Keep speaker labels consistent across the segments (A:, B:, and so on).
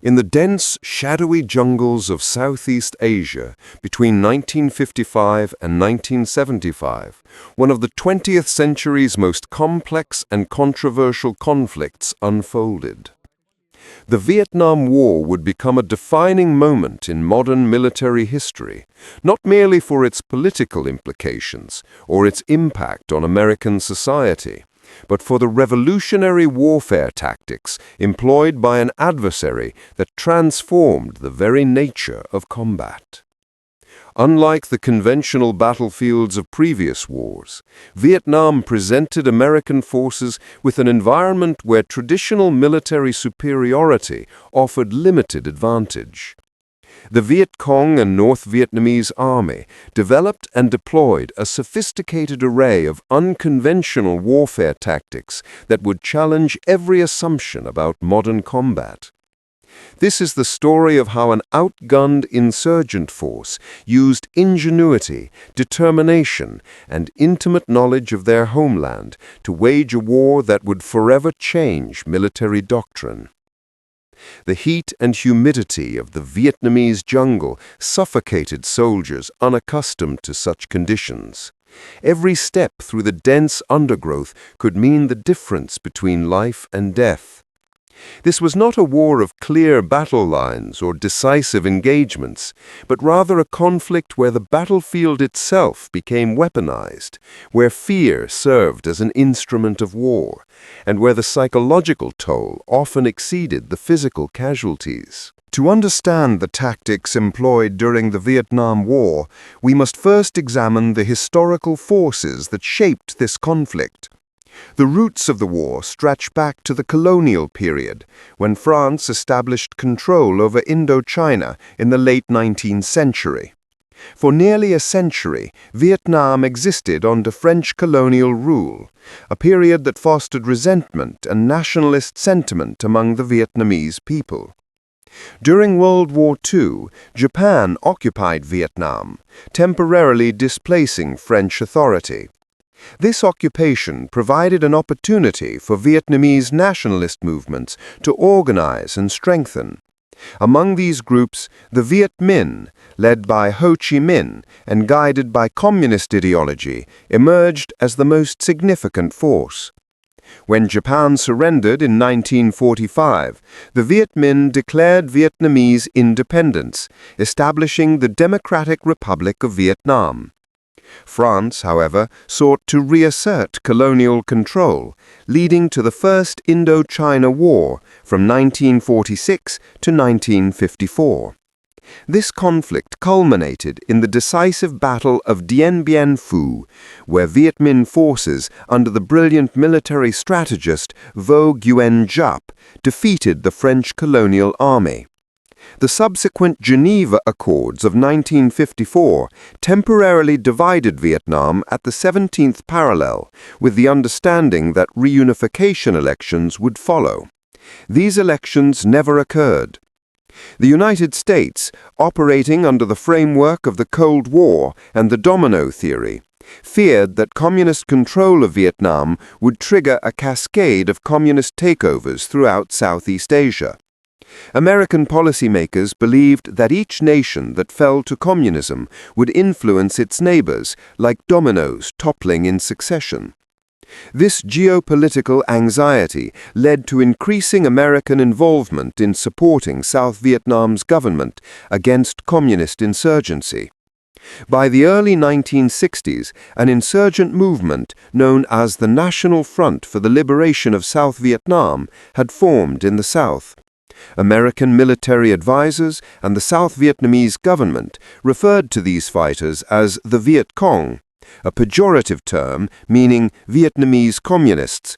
A: In the dense, shadowy jungles of Southeast Asia between 1955 and 1975, one of the 20th century's most complex and controversial conflicts unfolded. The Vietnam War would become a defining moment in modern military history, not merely for its political implications or its impact on American society, but for the revolutionary warfare tactics employed by an adversary that transformed the very nature of combat. Unlike the conventional battlefields of previous wars, Vietnam presented American forces with an environment where traditional military superiority offered limited advantage. The Viet Cong and North Vietnamese Army developed and deployed a sophisticated array of unconventional warfare tactics that would challenge every assumption about modern combat. This is the story of how an outgunned insurgent force used ingenuity, determination, and intimate knowledge of their homeland to wage a war that would forever change military doctrine. The heat and humidity of the Vietnamese jungle suffocated soldiers unaccustomed to such conditions. Every step through the dense undergrowth could mean the difference between life and death. This was not a war of clear battle lines or decisive engagements, but rather a conflict where the battlefield itself became weaponized, where fear served as an instrument of war, and where the psychological toll often exceeded the physical casualties. To understand the tactics employed during the Vietnam War, we must first examine the historical forces that shaped this conflict. The roots of the war stretch back to the colonial period, when France established control over Indochina in the late 19th century. For nearly a century, Vietnam existed under French colonial rule, a period that fostered resentment and nationalist sentiment among the Vietnamese people. During World War II, Japan occupied Vietnam, temporarily displacing French authority. This occupation provided an opportunity for Vietnamese nationalist movements to organize and strengthen. Among these groups, the Viet Minh, led by Ho Chi Minh and guided by communist ideology, emerged as the most significant force. When Japan surrendered in 1945, the Viet Minh declared Vietnamese independence, establishing the Democratic Republic of Vietnam. France, however, sought to reassert colonial control, leading to the First Indochina War from 1946 to 1954. This conflict culminated in the decisive Battle of Dien Bien Phu, where Viet Minh forces, under the brilliant military strategist Vo Nguyen Giap, defeated the French colonial army. The subsequent Geneva Accords of 1954 temporarily divided Vietnam at the 17th parallel, with the understanding that reunification elections would follow. These elections never occurred. The United States, operating under the framework of the Cold War and the domino theory, feared that communist control of Vietnam would trigger a cascade of communist takeovers throughout Southeast Asia. American policymakers believed that each nation that fell to communism would influence its neighbors like dominoes toppling in succession. This geopolitical anxiety led to increasing American involvement in supporting South Vietnam's government against communist insurgency. By the early 1960s, an insurgent movement known as the National Front for the Liberation of South Vietnam had formed in the South. American military advisors and the South Vietnamese government referred to these fighters as the Viet Cong, a pejorative term meaning Vietnamese communists.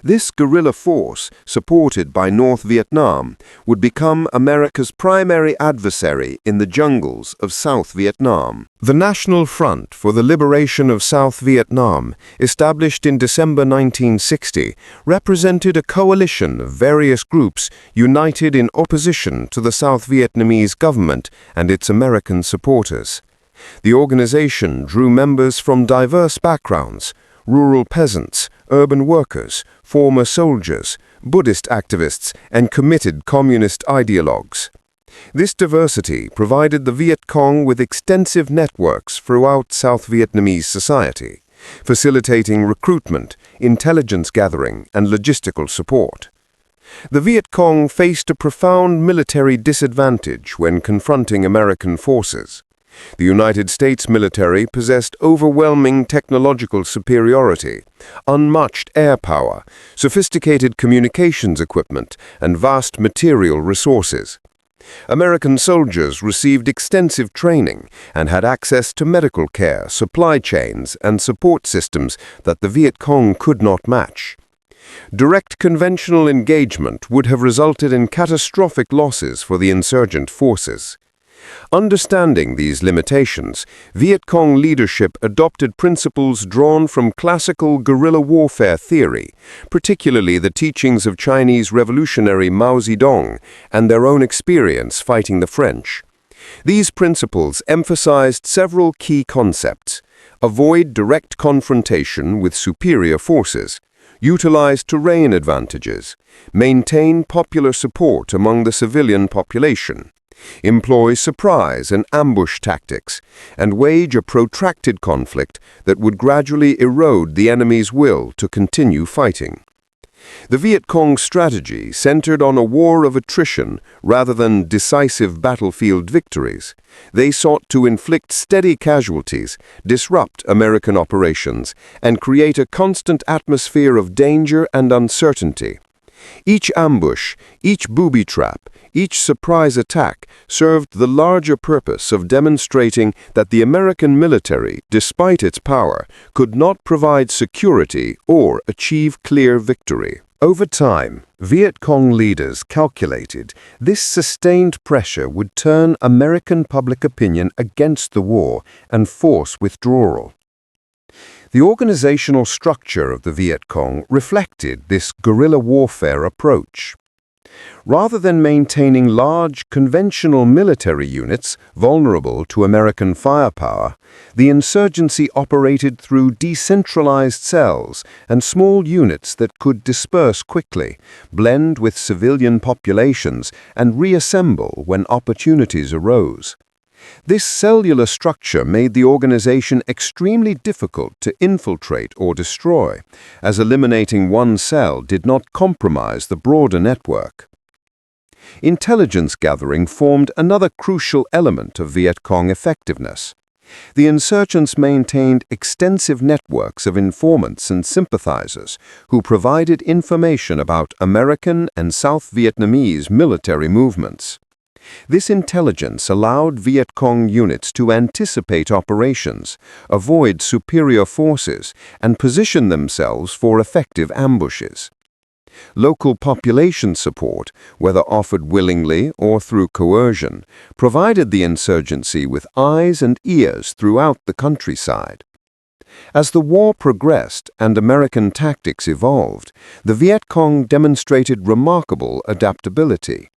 A: This guerrilla force, supported by North Vietnam, would become America's primary adversary in the jungles of South Vietnam. The National Front for the Liberation of South Vietnam, established in December 1960, represented a coalition of various groups united in opposition to the South Vietnamese government and its American supporters. The organization drew members from diverse backgrounds: rural peasants, urban workers, former soldiers, Buddhist activists, and committed communist ideologues. This diversity provided the Viet Cong with extensive networks throughout South Vietnamese society, facilitating recruitment, intelligence gathering, and logistical support. The Viet Cong faced a profound military disadvantage when confronting American forces. The United States military possessed overwhelming technological superiority, unmatched air power, sophisticated communications equipment, and vast material resources. American soldiers received extensive training and had access to medical care, supply chains, and support systems that the Viet Cong could not match. Direct conventional engagement would have resulted in catastrophic losses for the insurgent forces. Understanding these limitations, Viet Cong leadership adopted principles drawn from classical guerrilla warfare theory, particularly the teachings of Chinese revolutionary Mao Zedong and their own experience fighting the French. These principles emphasized several key concepts: avoid direct confrontation with superior forces, utilize terrain advantages, maintain popular support among the civilian population, employ surprise and ambush tactics, and wage a protracted conflict that would gradually erode the enemy's will to continue fighting. The Viet Cong strategy centered on a war of attrition rather than decisive battlefield victories. They sought to inflict steady casualties, disrupt American operations, and create a constant atmosphere of danger and uncertainty. Each ambush, each booby trap, each surprise attack served the larger purpose of demonstrating that the American military, despite its power, could not provide security or achieve clear victory. Over time, Viet Cong leaders calculated this sustained pressure would turn American public opinion against the war and force withdrawal. The organizational structure of the Viet Cong reflected this guerrilla warfare approach. Rather than maintaining large, conventional military units vulnerable to American firepower, the insurgency operated through decentralized cells and small units that could disperse quickly, blend with civilian populations, and reassemble when opportunities arose. This cellular structure made the organization extremely difficult to infiltrate or destroy, as eliminating one cell did not compromise the broader network. Intelligence gathering formed another crucial element of Viet Cong effectiveness. The insurgents maintained extensive networks of informants and sympathizers who provided information about American and South Vietnamese military movements. This intelligence allowed Viet Cong units to anticipate operations, avoid superior forces, and position themselves for effective ambushes. Local population support, whether offered willingly or through coercion, provided the insurgency with eyes and ears throughout the countryside. As the war progressed and American tactics evolved, the Viet Cong demonstrated remarkable adaptability.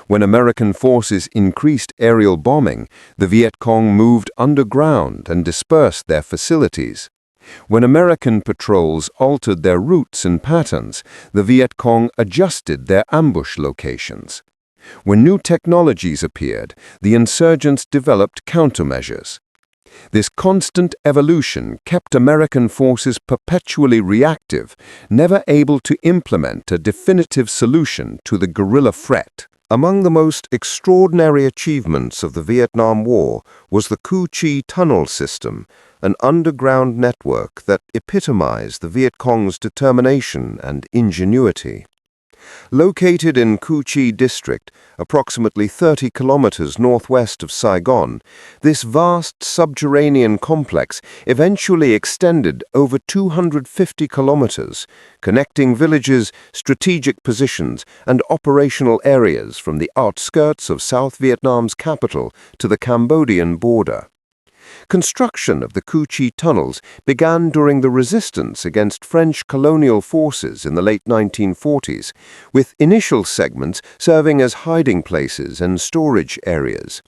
A: When American forces increased aerial bombing, the Viet Cong moved underground and dispersed their facilities. When American patrols altered their routes and patterns, the Viet Cong adjusted their ambush locations. When new technologies appeared, the insurgents developed countermeasures. This constant evolution kept American forces perpetually reactive, never able to implement a definitive solution to the guerrilla threat. Among the most extraordinary achievements of the Vietnam War was the Cu Chi tunnel system, an underground network that epitomized the Viet Cong's determination and ingenuity. Located in Cu Chi District, approximately 30 kilometers northwest of Saigon, this vast subterranean complex eventually extended over 250 kilometers, connecting villages, strategic positions, and operational areas from the outskirts of South Vietnam's capital to the Cambodian border. Construction of the Cu Chi tunnels began during the resistance against French colonial forces in the late 1940s, with initial segments serving as hiding places and storage areas.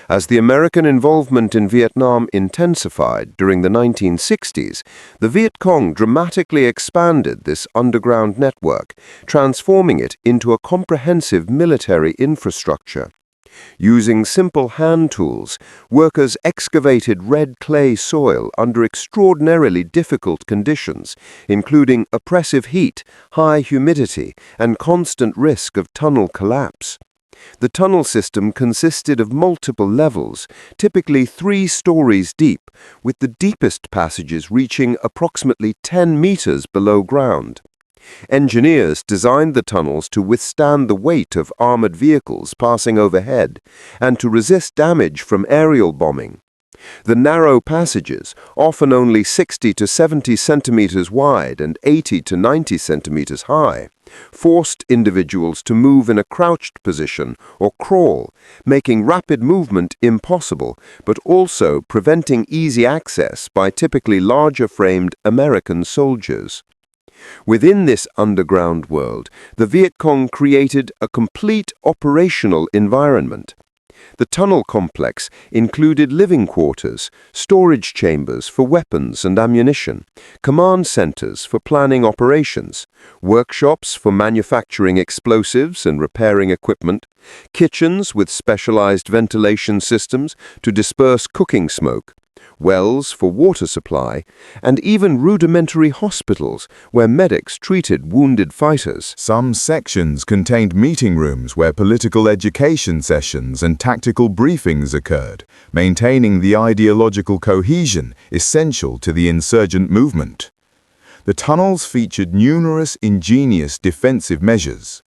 A: As the American involvement in Vietnam intensified during the 1960s, the Viet Cong dramatically expanded this underground network, transforming it into a comprehensive military infrastructure. Using simple hand tools, workers excavated red clay soil under extraordinarily difficult conditions, including oppressive heat, high humidity, and constant risk of tunnel collapse. The tunnel system consisted of multiple levels, typically 3 stories deep, with the deepest passages reaching approximately 10 meters below ground. Engineers designed the tunnels to withstand the weight of armored vehicles passing overhead and to resist damage from aerial bombing. The narrow passages, often only 60 to 70 centimeters wide and 80 to 90 centimeters high, forced individuals to move in a crouched position or crawl, making rapid movement impossible, but also preventing easy access by typically larger-framed American soldiers. Within this underground world, the Viet Cong created a complete operational environment. The tunnel complex included living quarters, storage chambers for weapons and ammunition, command centers for planning operations, workshops for manufacturing explosives and repairing equipment, kitchens with specialized ventilation systems to disperse cooking smoke, wells for water supply, and even rudimentary hospitals where medics treated wounded fighters.
B: Some sections contained meeting rooms where political education sessions and tactical briefings occurred, maintaining the ideological cohesion essential to the insurgent movement. The tunnels featured numerous ingenious defensive measures.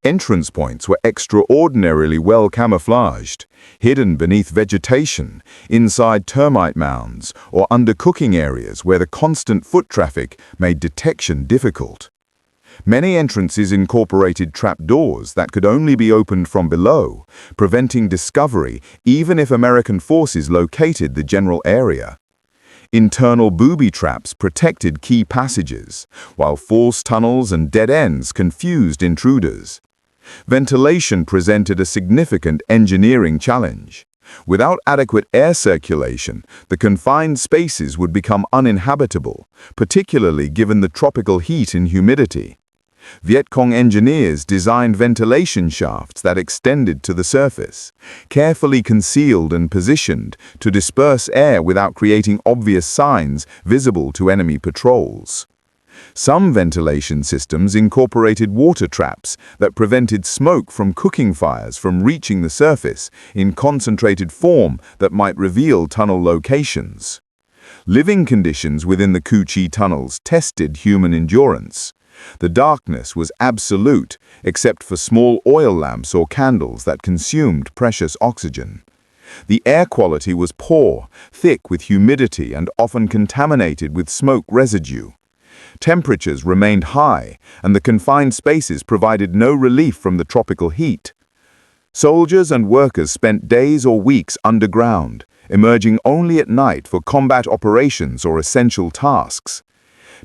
B: Entrance points were extraordinarily well camouflaged, hidden beneath vegetation, inside termite mounds, or under cooking areas where the constant foot traffic made detection difficult. Many entrances incorporated trapdoors that could only be opened from below, preventing discovery even if American forces located the general area. Internal booby traps protected key passages, while false tunnels and dead ends confused intruders. Ventilation presented a significant engineering challenge. Without adequate air circulation, the confined spaces would become uninhabitable, particularly given the tropical heat and humidity. Viet Cong engineers designed ventilation shafts that extended to the surface, carefully concealed and positioned to disperse air without creating obvious signs visible to enemy patrols. Some ventilation systems incorporated water traps that prevented smoke from cooking fires from reaching the surface in concentrated form that might reveal tunnel locations. Living conditions within the Cu Chi tunnels tested human endurance. The darkness was absolute, except for small oil lamps or candles that consumed precious oxygen. The air quality was poor, thick with humidity and often contaminated with smoke residue. Temperatures remained high, and the confined spaces provided no relief from the tropical heat. Soldiers and workers spent days or weeks underground, emerging only at night for combat operations or essential tasks.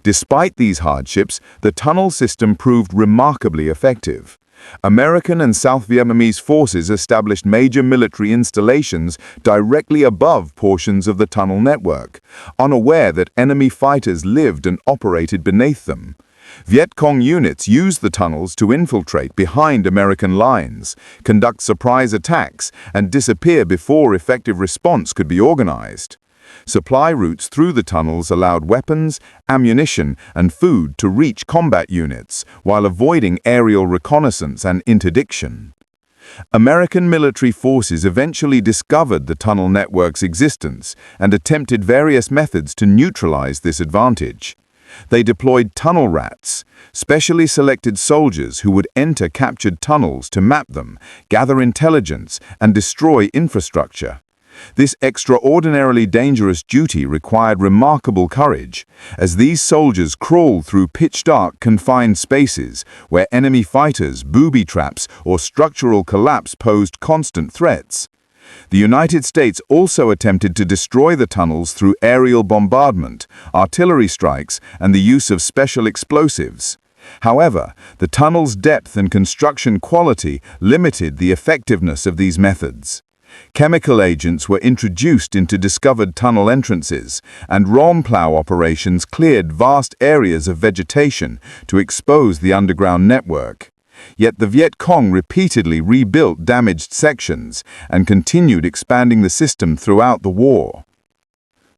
B: Despite these hardships, the tunnel system proved remarkably effective. American and South Vietnamese forces established major military installations directly above portions of the tunnel network, unaware that enemy fighters lived and operated beneath them. Viet Cong units used the tunnels to infiltrate behind American lines, conduct surprise attacks, and disappear before effective response could be organized. Supply routes through the tunnels allowed weapons, ammunition, and food to reach combat units while avoiding aerial reconnaissance and interdiction. American military forces eventually discovered the tunnel network's existence and attempted various methods to neutralize this advantage. They deployed tunnel rats, specially selected soldiers who would enter captured tunnels to map them, gather intelligence, and destroy infrastructure. This extraordinarily dangerous duty required remarkable courage, as these soldiers crawled through pitch-dark, confined spaces where enemy fighters, booby traps, or structural collapse posed constant threats. The United States also attempted to destroy the tunnels through aerial bombardment, artillery strikes, and the use of special explosives. However, the tunnel's depth and construction quality limited the effectiveness of these methods. Chemical agents were introduced into discovered tunnel entrances, and plow operations cleared vast areas of vegetation to expose the underground network. Yet the Viet Cong repeatedly rebuilt damaged sections and continued expanding the system throughout the war.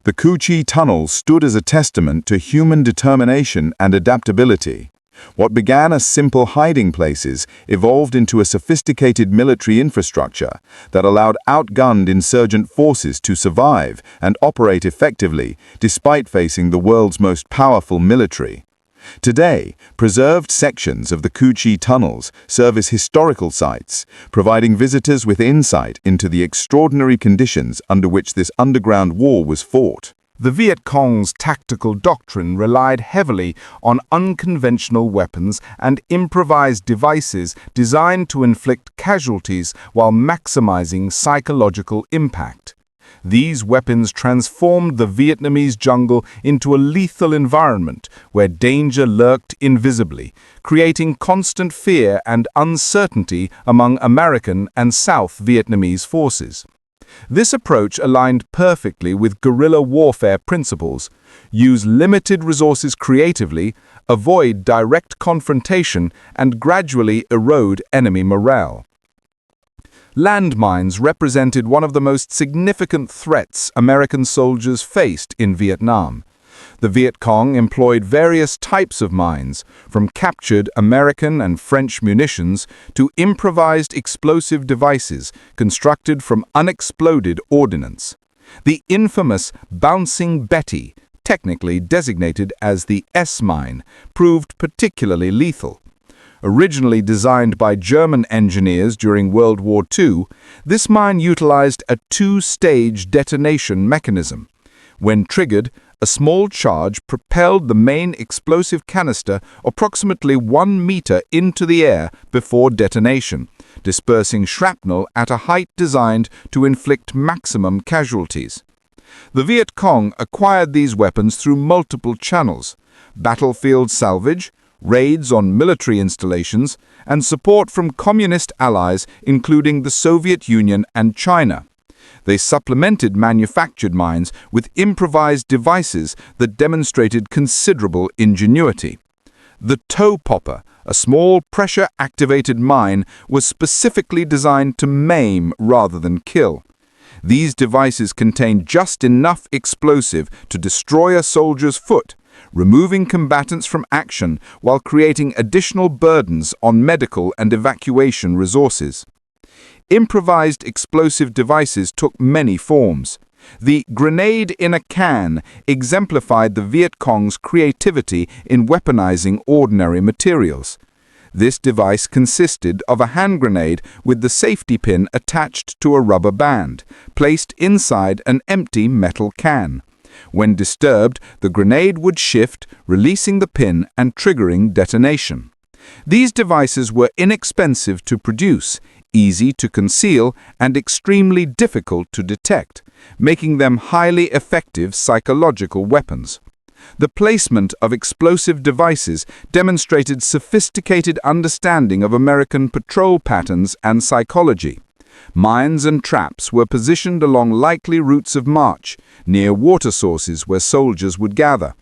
B: The Cu Chi tunnels stood as a testament to human determination and adaptability. What began as simple hiding places evolved into a sophisticated military infrastructure that allowed outgunned insurgent forces to survive and operate effectively despite facing the world's most powerful military. Today, preserved sections of the Cu Chi tunnels serve as historical sites, providing visitors with insight into the extraordinary conditions under which this underground war was fought.
C: The Viet Cong's tactical doctrine relied heavily on unconventional weapons and improvised devices designed to inflict casualties while maximizing psychological impact. These weapons transformed the Vietnamese jungle into a lethal environment where danger lurked invisibly, creating constant fear and uncertainty among American and South Vietnamese forces. This approach aligned perfectly with guerrilla warfare principles: use limited resources creatively, avoid direct confrontation, and gradually erode enemy morale. Landmines represented one of the most significant threats American soldiers faced in Vietnam. The Viet Cong employed various types of mines, from captured American and French munitions to improvised explosive devices constructed from unexploded ordnance. The infamous Bouncing Betty, technically designated as the S-mine, proved particularly lethal. Originally designed by German engineers during World War II, this mine utilized a two-stage detonation mechanism. When triggered, a small charge propelled the main explosive canister approximately 1 meter into the air before detonation, dispersing shrapnel at a height designed to inflict maximum casualties. The Viet Cong acquired these weapons through multiple channels: battlefield salvage, raids on military installations, and support from communist allies including the Soviet Union and China. They supplemented manufactured mines with improvised devices that demonstrated considerable ingenuity. The toe popper, a small pressure-activated mine, was specifically designed to maim rather than kill. These devices contained just enough explosive to destroy a soldier's foot, removing combatants from action while creating additional burdens on medical and evacuation resources. Improvised explosive devices took many forms. The grenade in a can exemplified the Viet Cong's creativity in weaponizing ordinary materials. This device consisted of a hand grenade with the safety pin attached to a rubber band, placed inside an empty metal can. When disturbed, the grenade would shift, releasing the pin and triggering detonation. These devices were inexpensive to produce, easy to conceal, and extremely difficult to detect, making them highly effective psychological weapons. The placement of explosive devices demonstrated sophisticated understanding of American patrol patterns and psychology. Mines and traps were positioned along likely routes of march, near water sources where soldiers would gather,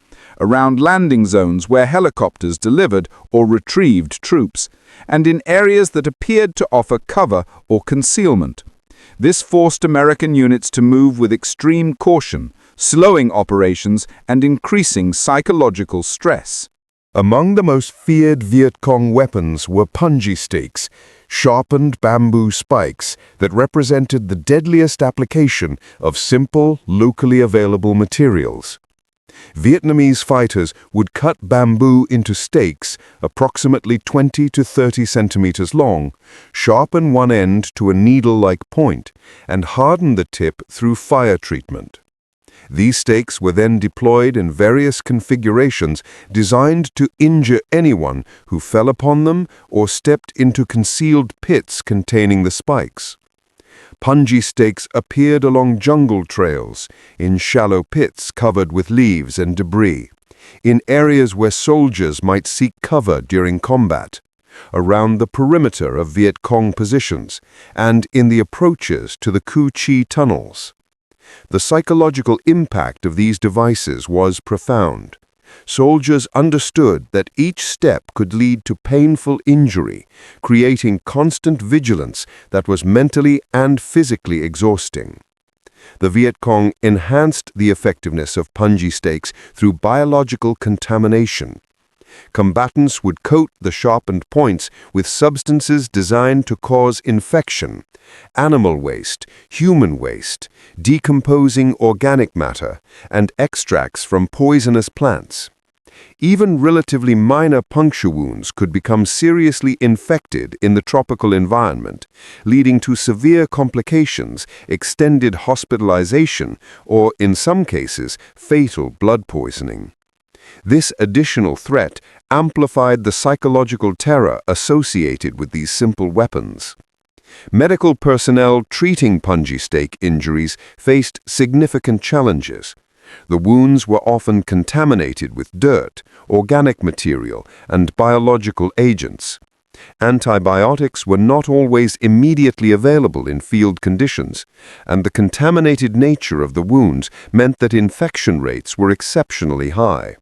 C: around landing zones where helicopters delivered or retrieved troops, and in areas that appeared to offer cover or concealment. This forced American units to move with extreme caution, slowing operations and increasing psychological stress.
A: Among the most feared Viet Cong weapons were Punji Stakes, sharpened bamboo spikes that represented the deadliest application of simple, locally available materials. Vietnamese fighters would cut bamboo into stakes approximately 20 to 30 centimeters long, sharpen one end to a needle-like point, and harden the tip through fire treatment. These stakes were then deployed in various configurations designed to injure anyone who fell upon them or stepped into concealed pits containing the spikes. Punji stakes appeared along jungle trails, in shallow pits covered with leaves and debris, in areas where soldiers might seek cover during combat. around the perimeter of Viet Cong positions, and in the approaches to the Cu Chi tunnels. The psychological impact of these devices was profound. Soldiers understood that each step could lead to painful injury, creating constant vigilance that was mentally and physically exhausting. The Viet Cong enhanced the effectiveness of Punji Stakes through biological contamination. Combatants would coat the sharpened points with substances designed to cause infection, animal waste, human waste, decomposing organic matter, and extracts from poisonous plants. Even relatively minor puncture wounds could become seriously infected in the tropical environment, leading to severe complications, extended hospitalization, or, in some cases, fatal blood poisoning. This additional threat amplified the psychological terror associated with these simple weapons. Medical personnel treating Punji Stake injuries faced significant challenges. The wounds were often contaminated with dirt, organic material, and biological agents. Antibiotics were not always immediately available in field conditions, and the contaminated nature of the wounds meant that infection rates were exceptionally high.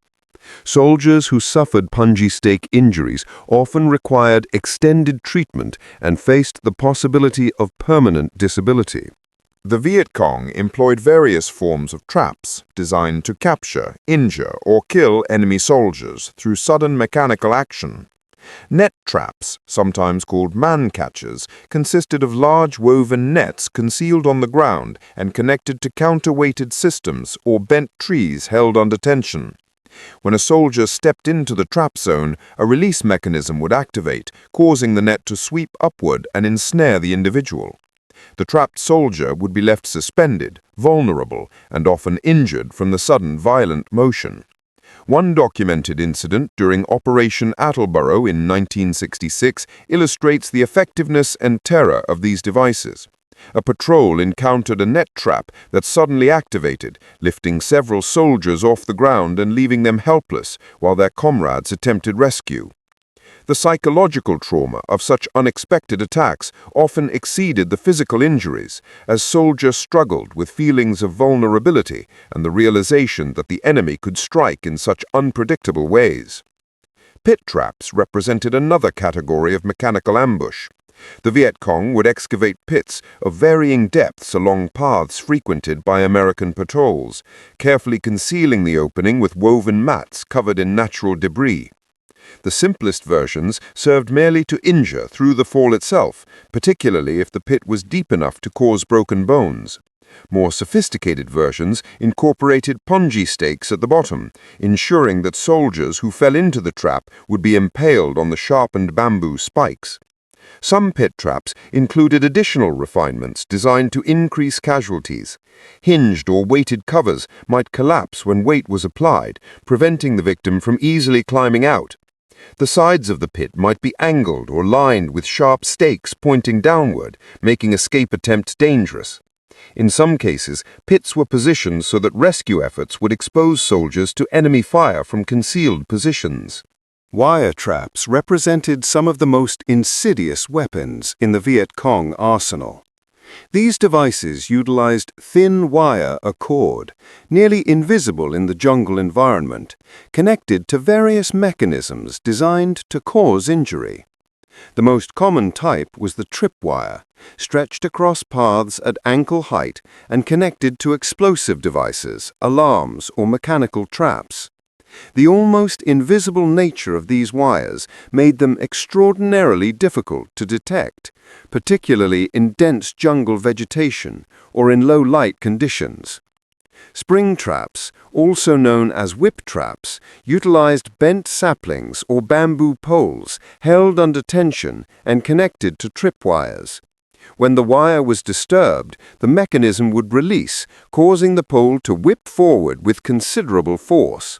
A: Soldiers who suffered Punji Stake injuries often required extended treatment and faced the possibility of permanent disability.
B: The Viet Cong employed various forms of traps designed to capture, injure, or kill enemy soldiers through sudden mechanical action. Net traps, sometimes called man-catchers, consisted of large woven nets concealed on the ground and connected to counterweighted systems or bent trees held under tension. When a soldier stepped into the trap zone, a release mechanism would activate, causing the net to sweep upward and ensnare the individual. The trapped soldier would be left suspended, vulnerable, and often injured from the sudden violent motion. One documented incident during Operation Attleboro in 1966 illustrates the effectiveness and terror of these devices. A patrol encountered a net trap that suddenly activated, lifting several soldiers off the ground and leaving them helpless while their comrades attempted rescue. The psychological trauma of such unexpected attacks often exceeded the physical injuries, as soldiers struggled with feelings of vulnerability and the realization that the enemy could strike in such unpredictable ways. Pit traps represented another category of mechanical ambush. The Viet Cong would excavate pits of varying depths along paths frequented by American patrols, carefully concealing the opening with woven mats covered in natural debris. The simplest versions served merely to injure through the fall itself, particularly if the pit was deep enough to cause broken bones. More sophisticated versions incorporated Punji stakes at the bottom, ensuring that soldiers who fell into the trap would be impaled on the sharpened bamboo spikes. Some pit traps included additional refinements designed to increase casualties. Hinged or weighted covers might collapse when weight was applied, preventing the victim from easily climbing out. The sides of the pit might be angled or lined with sharp stakes pointing downward, making escape attempts dangerous. In some cases, pits were positioned so that rescue efforts would expose soldiers to enemy fire from concealed positions.
A: Wire traps represented some of the most insidious weapons in the Viet Cong arsenal. These devices utilized thin wire cord, nearly invisible in the jungle environment, connected to various mechanisms designed to cause injury. The most common type was the tripwire, stretched across paths at ankle height and connected to explosive devices, alarms, or mechanical traps. The almost invisible nature of these wires made them extraordinarily difficult to detect, particularly in dense jungle vegetation or in low-light conditions. Spring traps, also known as whip traps, utilized bent saplings or bamboo poles held under tension and connected to tripwires. When the wire was disturbed, the mechanism would release, causing the pole to whip forward with considerable force.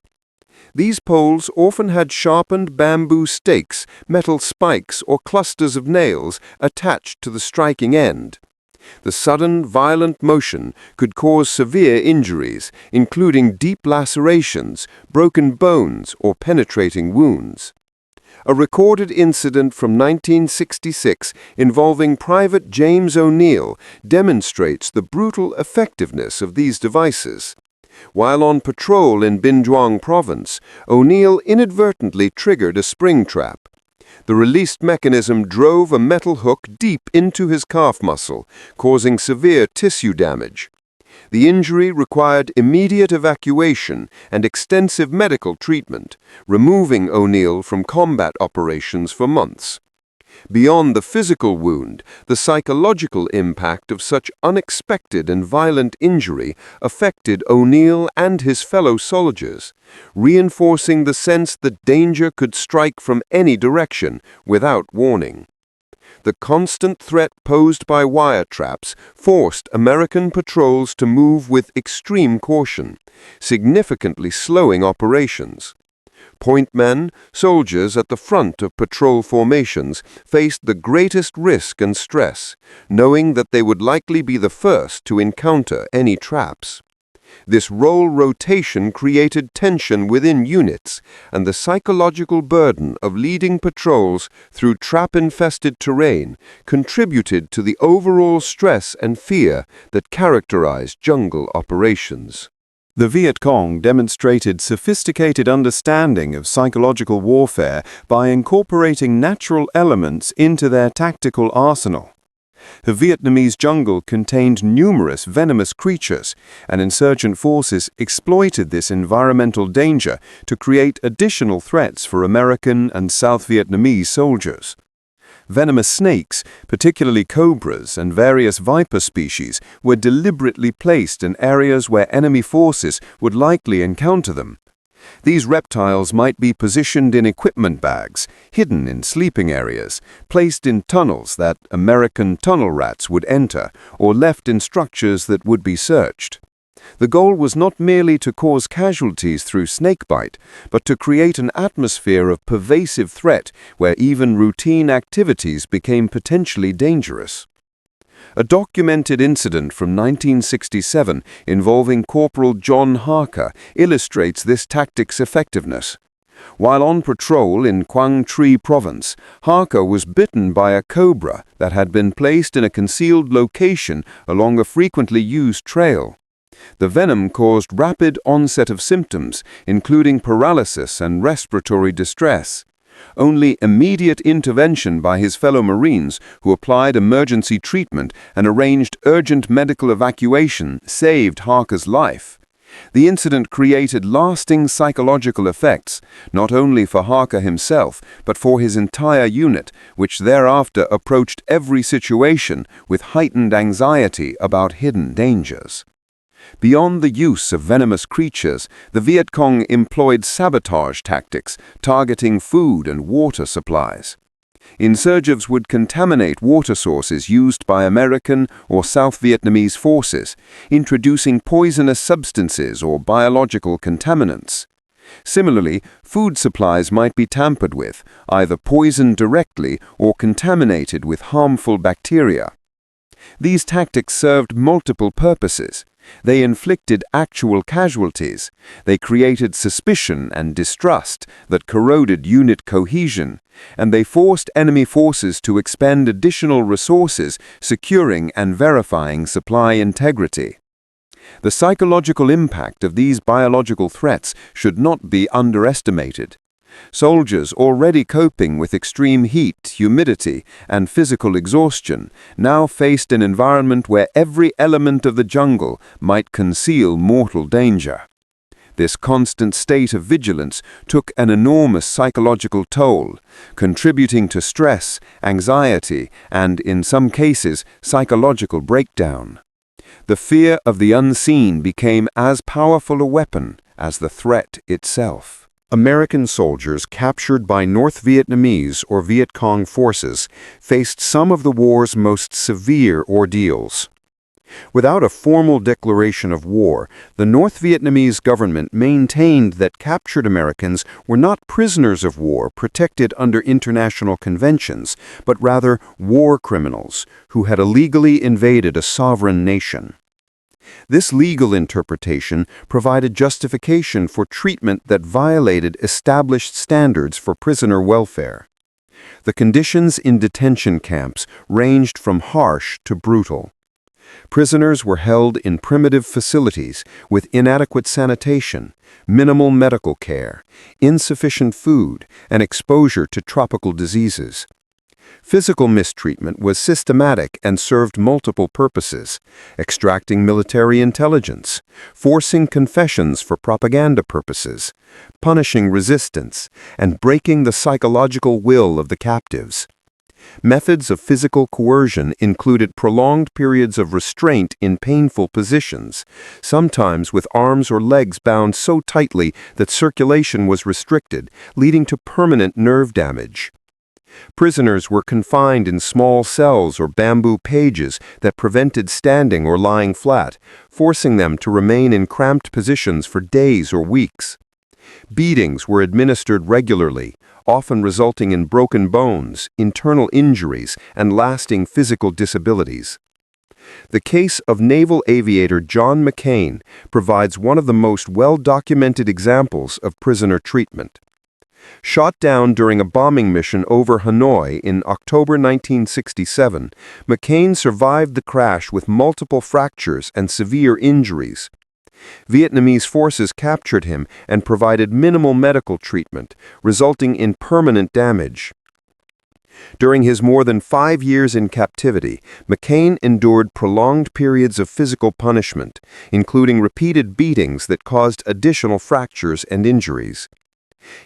A: These poles often had sharpened bamboo stakes, metal spikes, or clusters of nails attached to the striking end. The sudden, violent motion could cause severe injuries, including deep lacerations, broken bones, or penetrating wounds. A recorded incident from 1966 involving Private James O'Neill demonstrates the brutal effectiveness of these devices. While on patrol in Binh Duong province, O'Neill inadvertently triggered a spring trap. The released mechanism drove a metal hook deep into his calf muscle, causing severe tissue damage. The injury required immediate evacuation and extensive medical treatment, removing O'Neill from combat operations for months. Beyond the physical wound, the psychological impact of such unexpected and violent injury affected O'Neill and his fellow soldiers, reinforcing the sense that danger could strike from any direction without warning. The constant threat posed by wire traps forced American patrols to move with extreme caution, significantly slowing operations. Point men, soldiers at the front of patrol formations, faced the greatest risk and stress, knowing that they would likely be the first to encounter any traps. This role rotation created tension within units, and the psychological burden of leading patrols through trap-infested terrain contributed to the overall stress and fear that characterized jungle operations.
C: The Viet Cong demonstrated sophisticated understanding of psychological warfare by incorporating natural elements into their tactical arsenal. The Vietnamese jungle contained numerous venomous creatures, and insurgent forces exploited this environmental danger to create additional threats for American and South Vietnamese soldiers. Venomous snakes, particularly cobras and various viper species, were deliberately placed in areas where enemy forces would likely encounter them. These reptiles might be positioned in equipment bags, hidden in sleeping areas, placed in tunnels that American tunnel rats would enter, or left in structures that would be searched. The goal was not merely to cause casualties through snakebite, but to create an atmosphere of pervasive threat where even routine activities became potentially dangerous. A documented incident from 1967 involving Corporal John Harker illustrates this tactic's effectiveness. While on patrol in Quang Tri province, Harker was bitten by a cobra that had been placed in a concealed location along a frequently used trail. The venom caused rapid onset of symptoms, including paralysis and respiratory distress. Only immediate intervention by his fellow Marines, who applied emergency treatment and arranged urgent medical evacuation, saved Harker's life. The incident created lasting psychological effects, not only for Harker himself, but for his entire unit, which thereafter approached every situation with heightened anxiety about hidden dangers. Beyond the use of venomous creatures, the Viet Cong employed sabotage tactics, targeting food and water supplies. Insurgents would contaminate water sources used by American or South Vietnamese forces, introducing poisonous substances or biological contaminants. Similarly, food supplies might be tampered with, either poisoned directly or contaminated with harmful bacteria. These tactics served multiple purposes. They inflicted actual casualties. They created suspicion and distrust that corroded unit cohesion, and they forced enemy forces to expend additional resources, securing and verifying supply integrity. The psychological impact of these biological threats should not be underestimated. Soldiers already coping with extreme heat, humidity, and physical exhaustion now faced an environment where every element of the jungle might conceal mortal danger. This constant state of vigilance took an enormous psychological toll, contributing to stress, anxiety, and, in some cases, psychological breakdown. The fear of the unseen became as powerful a weapon as the threat itself. American soldiers captured by North Vietnamese or Viet Cong forces faced some of the war's most severe ordeals. Without a formal declaration of war, the North Vietnamese government maintained that captured Americans were not prisoners of war protected under international conventions, but rather war criminals who had illegally invaded a sovereign nation.
A: This legal interpretation provided justification for treatment that violated established standards for prisoner welfare. The conditions in detention camps ranged from harsh to brutal. Prisoners were held in primitive facilities with inadequate sanitation, minimal medical care, insufficient food, and exposure to tropical diseases. Physical mistreatment was systematic and served multiple purposes: extracting military intelligence, forcing confessions for propaganda purposes, punishing resistance, and breaking the psychological will of the captives. Methods of physical coercion included prolonged periods of restraint in painful positions, sometimes with arms or legs bound so tightly that circulation was restricted, leading to permanent nerve damage. Prisoners were confined in small cells or bamboo cages that prevented standing or lying flat, forcing them to remain in cramped positions for days or weeks. Beatings were administered regularly, often resulting in broken bones, internal injuries, and lasting physical disabilities. The case of naval aviator John McCain provides one of the most well-documented examples of prisoner treatment. Shot down during a bombing mission over Hanoi in October 1967, McCain survived the crash with multiple fractures and severe injuries. Vietnamese forces captured him and provided minimal medical treatment, resulting in permanent damage. During his more than 5 years in captivity, McCain endured prolonged periods of physical punishment, including repeated beatings that caused additional fractures and injuries.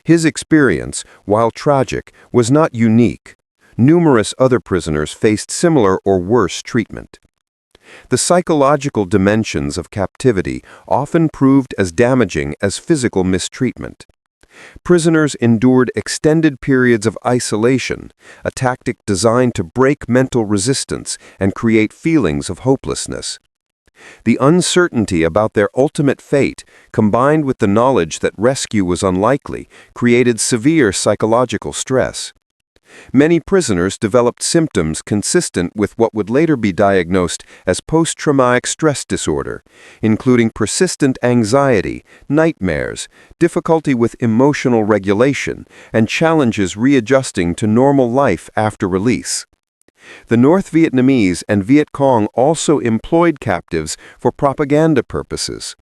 A: His experience, while tragic, was not unique. Numerous other prisoners faced similar or worse treatment. The psychological dimensions of captivity often proved as damaging as physical mistreatment. Prisoners endured extended periods of isolation, a tactic designed to break mental resistance and create feelings of hopelessness. The uncertainty about their ultimate fate, combined with the knowledge that rescue was unlikely, created severe psychological stress. Many prisoners developed symptoms consistent with what would later be diagnosed as post-traumatic stress disorder, including persistent anxiety, nightmares, difficulty with emotional regulation, and challenges readjusting to normal life after release. The North Vietnamese and Viet Cong also employed captives for propaganda purposes.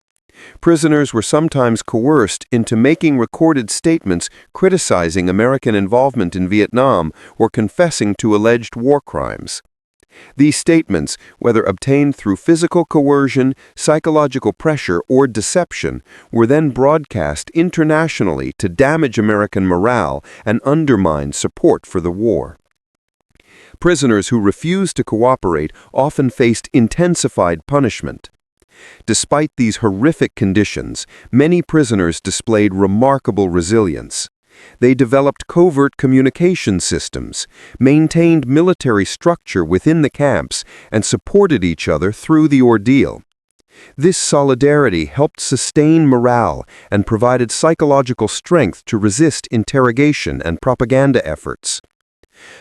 A: Prisoners were sometimes coerced into making recorded statements criticizing American involvement in Vietnam or confessing to alleged war crimes. These statements, whether obtained through physical coercion, psychological pressure, or deception, were then broadcast internationally to damage American morale and undermine support for the war. Prisoners who refused to cooperate often faced intensified punishment. Despite these horrific conditions, many prisoners displayed remarkable resilience. They developed covert communication systems, maintained military structure within the camps, and supported each other through the ordeal. This solidarity helped sustain morale and provided psychological strength to resist interrogation and propaganda efforts.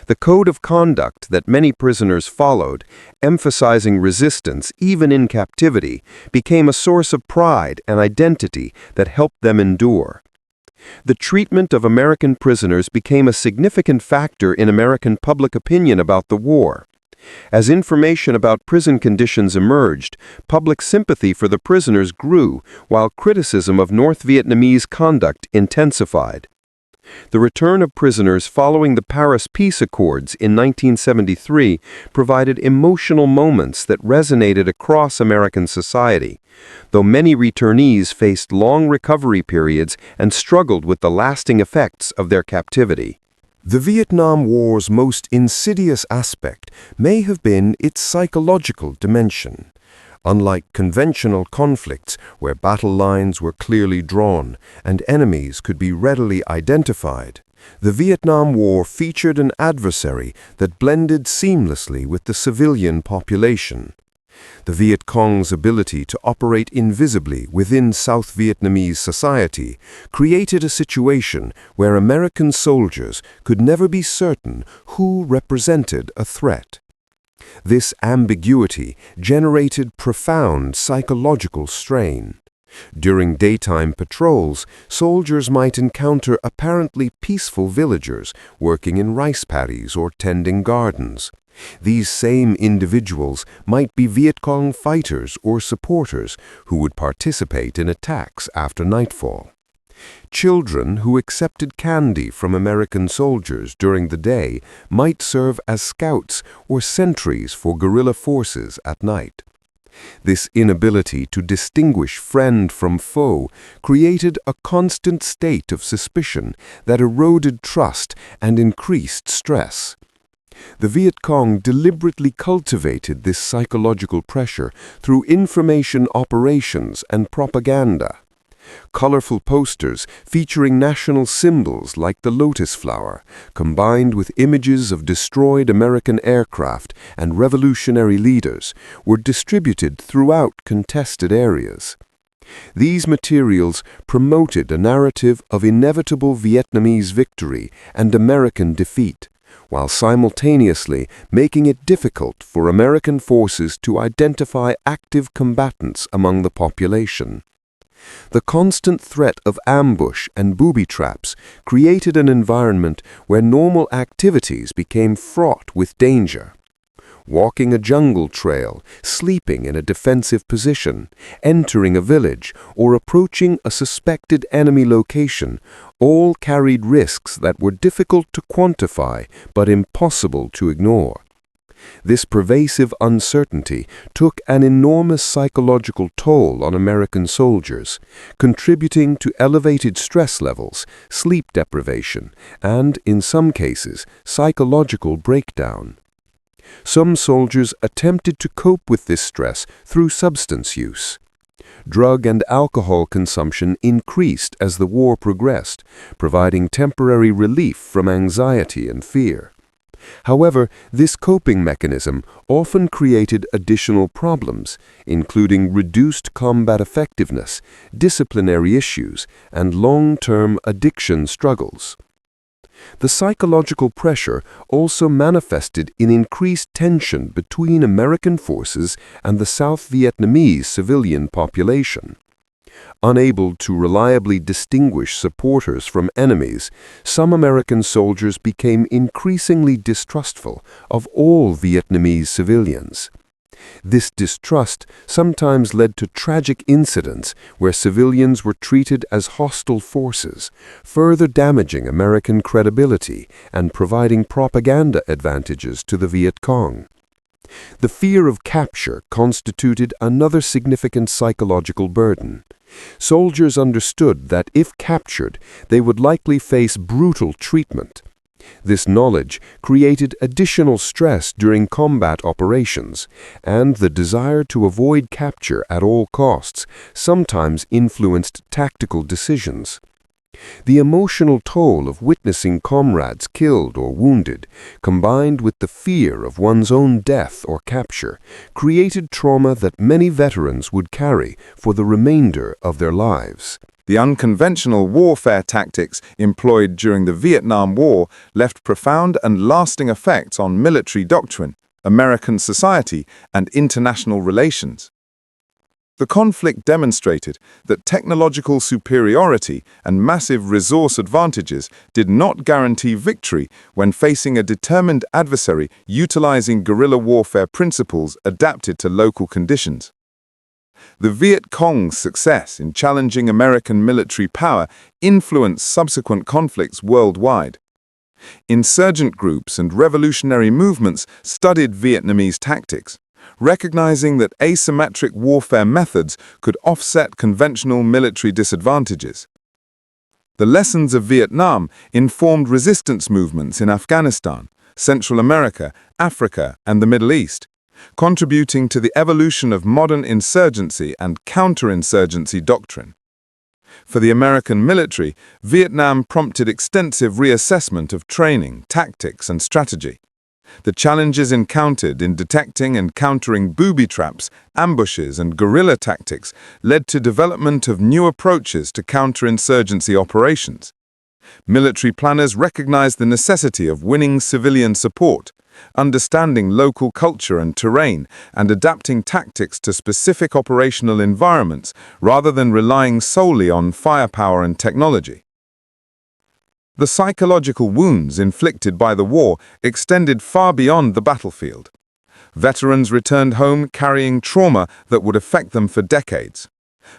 A: The code of conduct that many prisoners followed, emphasizing resistance even in captivity, became a source of pride and identity that helped them endure. The treatment of American prisoners became a significant factor in American public opinion about the war. As information about prison conditions emerged, public sympathy for the prisoners grew, while criticism of North Vietnamese conduct intensified. The return of prisoners following the Paris Peace Accords in 1973 provided emotional moments that resonated across American society, though many returnees faced long recovery periods and struggled with the lasting effects of their captivity.
B: The Vietnam War's most insidious aspect may have been its psychological dimension. Unlike conventional conflicts where battle lines were clearly drawn and enemies could be readily identified, the Vietnam War featured an adversary that blended seamlessly with the civilian population. The Viet Cong's ability to operate invisibly within South Vietnamese society created a situation where American soldiers could never be certain who represented a threat.
A: This ambiguity generated profound psychological strain. During daytime patrols, soldiers might encounter apparently peaceful villagers working in rice paddies or tending gardens. These same individuals might be Viet Cong fighters or supporters who would participate in attacks after nightfall. Children who accepted candy from American soldiers during the day might serve as scouts or sentries for guerrilla forces at night. This inability to distinguish friend from foe created a constant state of suspicion that eroded trust and increased stress. The Viet Cong deliberately cultivated this psychological pressure through information operations and propaganda. Colorful posters featuring national symbols like the lotus flower, combined with images of destroyed American aircraft and revolutionary leaders, were distributed throughout contested areas. These materials promoted a narrative of inevitable Vietnamese victory and American defeat, while simultaneously making it difficult for American forces to identify active combatants among the population. The constant threat of ambush and booby traps created an environment where normal activities became fraught with danger. Walking a jungle trail, sleeping in a defensive position, entering a village, or approaching a suspected enemy location all carried risks that were difficult to quantify but impossible to ignore. This pervasive uncertainty took an enormous psychological toll on American soldiers, contributing to elevated stress levels, sleep deprivation, and, in some cases, psychological breakdown. Some soldiers attempted to cope with this stress through substance use. Drug and alcohol consumption increased as the war progressed, providing temporary relief from anxiety and fear. However, this coping mechanism often created additional problems, including reduced combat effectiveness, disciplinary issues, and long-term addiction struggles. The psychological pressure also manifested in increased tension between American forces and the South Vietnamese civilian population. Unable to reliably distinguish supporters from enemies, some American soldiers became increasingly distrustful of all Vietnamese civilians. This distrust sometimes led to tragic incidents where civilians were treated as hostile forces, further damaging American credibility and providing propaganda advantages to the Viet Cong. The fear of capture constituted another significant psychological burden. Soldiers understood that if captured, they would likely face brutal treatment. This knowledge created additional stress during combat operations, and the desire to avoid capture at all costs sometimes influenced tactical decisions. The emotional toll of witnessing comrades killed or wounded, combined with the fear of one's own death or capture, created trauma that many veterans would carry for the remainder of their lives.
C: The unconventional warfare tactics employed during the Vietnam War left profound and lasting effects on military doctrine, American society, and international relations. The conflict demonstrated that technological superiority and massive resource advantages did not guarantee victory when facing a determined adversary utilizing guerrilla warfare principles adapted to local conditions. The Viet Cong's success in challenging American military power influenced subsequent conflicts worldwide. Insurgent groups and revolutionary movements studied Vietnamese tactics, recognizing that asymmetric warfare methods could offset conventional military disadvantages. The lessons of Vietnam informed resistance movements in Afghanistan, Central America, Africa, and the Middle East, contributing to the evolution of modern insurgency and counterinsurgency doctrine. For the American military, Vietnam prompted extensive reassessment of training, tactics, and strategy. The challenges encountered in detecting and countering booby traps, ambushes, and guerrilla tactics led to development of new approaches to counterinsurgency operations. Military planners recognized the necessity of winning civilian support, understanding local culture and terrain, and adapting tactics to specific operational environments rather than relying solely on firepower and technology. The psychological wounds inflicted by the war extended far beyond the battlefield. Veterans returned home carrying trauma that would affect them for decades.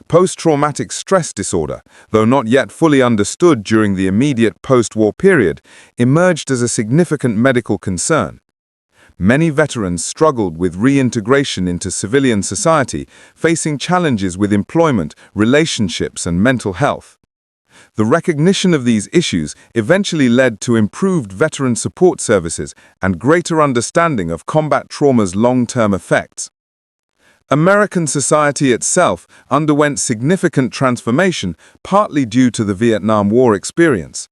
C: Post-traumatic stress disorder, though not yet fully understood during the immediate post-war period, emerged as a significant medical concern. Many veterans struggled with reintegration into civilian society, facing challenges with employment, relationships, and mental health. The recognition of these issues eventually led to improved veteran support services and greater understanding of combat trauma's long-term effects. American society itself underwent significant transformation, partly due to the Vietnam War experience.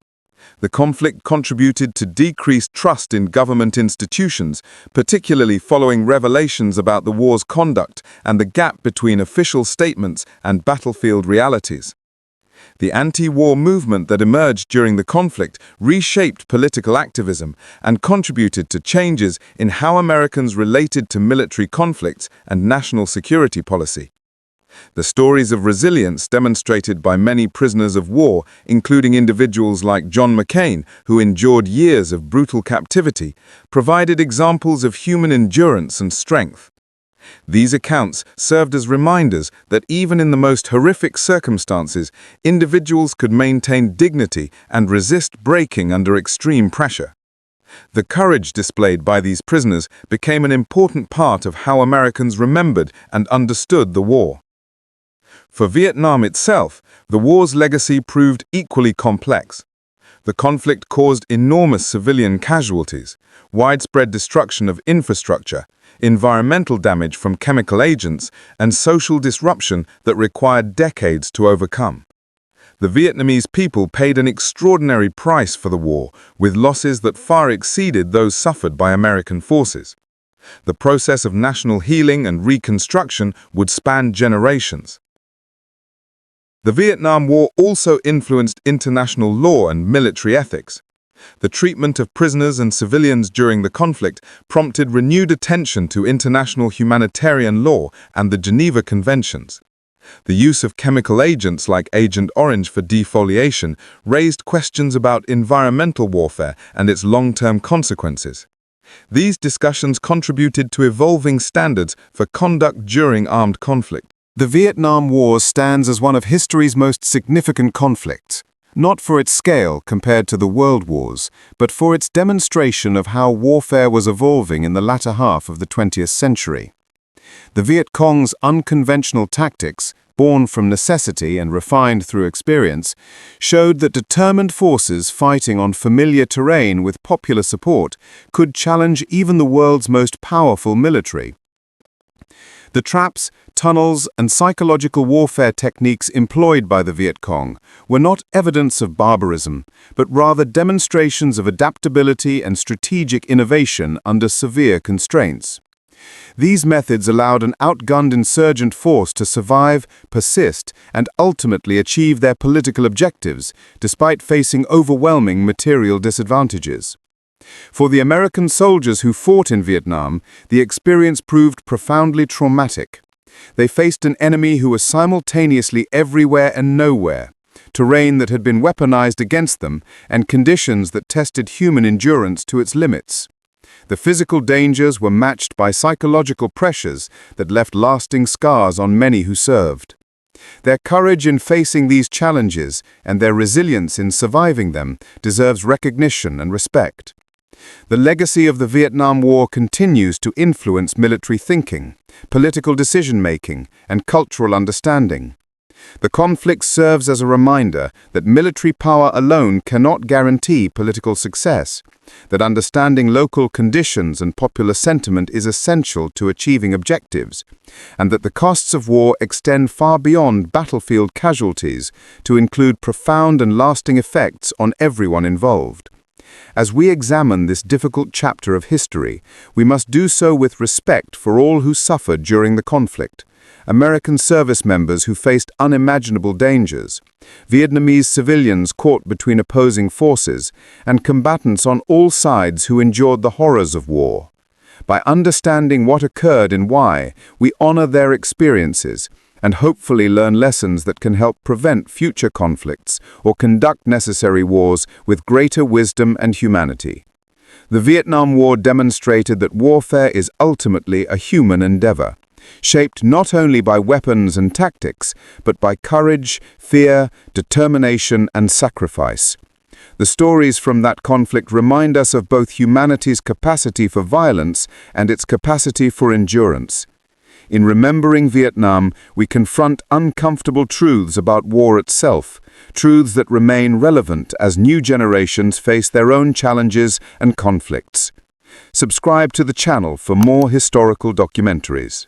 C: The conflict contributed to decreased trust in government institutions, particularly following revelations about the war's conduct and the gap between official statements and battlefield realities. The anti-war movement that emerged during the conflict reshaped political activism and contributed to changes in how Americans related to military conflicts and national security policy. The stories of resilience demonstrated by many prisoners of war, including individuals like John McCain, who endured years of brutal captivity, provided examples of human endurance and strength. These accounts served as reminders that even in the most horrific circumstances, individuals could maintain dignity and resist breaking under extreme pressure. The courage displayed by these prisoners became an important part of how Americans remembered and understood the war. For Vietnam itself, the war's legacy proved equally complex. The conflict caused enormous civilian casualties, widespread destruction of infrastructure, environmental damage from chemical agents, and social disruption that required decades to overcome. The Vietnamese people paid an extraordinary price for the war, with losses that far exceeded those suffered by American forces. The process of national healing and reconstruction would span generations. The Vietnam War also influenced international law and military ethics. The treatment of prisoners and civilians during the conflict prompted renewed attention to international humanitarian law and the Geneva Conventions. The use of chemical agents like Agent Orange for defoliation raised questions about environmental warfare and its long-term consequences. These discussions contributed to evolving standards for conduct during armed conflict.
A: The Vietnam War stands as one of history's most significant conflicts, not for its scale compared to the World Wars, but for its demonstration of how warfare was evolving in the latter half of the 20th century. The Viet Cong's unconventional tactics, born from necessity and refined through experience, showed that determined forces fighting on familiar terrain with popular support could challenge even the world's most powerful military. The traps, tunnels, and psychological warfare techniques employed by the Viet Cong were not evidence of barbarism, but rather demonstrations of adaptability and strategic innovation under severe constraints. These methods allowed an outgunned insurgent force to survive, persist, and ultimately achieve their political objectives, despite facing overwhelming material disadvantages. For the American soldiers who fought in Vietnam, the experience proved profoundly traumatic. They faced an enemy who was simultaneously everywhere and nowhere, terrain that had been weaponized against them, and conditions that tested human endurance to its limits. The physical dangers were matched by psychological pressures that left lasting scars on many who served. Their courage in facing these challenges and their resilience in surviving them deserves recognition and respect. The legacy of the Vietnam War continues to influence military thinking, political decision-making, and cultural understanding. The conflict serves as a reminder that military power alone cannot guarantee political success, that understanding local conditions and popular sentiment is essential to achieving objectives, and that the costs of war extend far beyond battlefield casualties to include profound and lasting effects on everyone involved. As we examine this difficult chapter of history, we must do so with respect for all who suffered during the conflict,
B: American service members who faced unimaginable dangers, Vietnamese civilians caught between opposing forces, and combatants on all sides who endured the horrors of war. By understanding what occurred and why, we honor their experiences and hopefully learn lessons that can help prevent future conflicts or conduct necessary wars with greater wisdom and humanity. The Vietnam War demonstrated that warfare is ultimately a human endeavor, shaped not only by weapons and tactics, but by courage, fear, determination, and sacrifice. The stories from that conflict remind us of both humanity's capacity for violence and its capacity for endurance. In remembering Vietnam, we confront uncomfortable truths about war itself, truths that remain relevant as new generations face their own challenges and conflicts. Subscribe to the channel for more historical documentaries.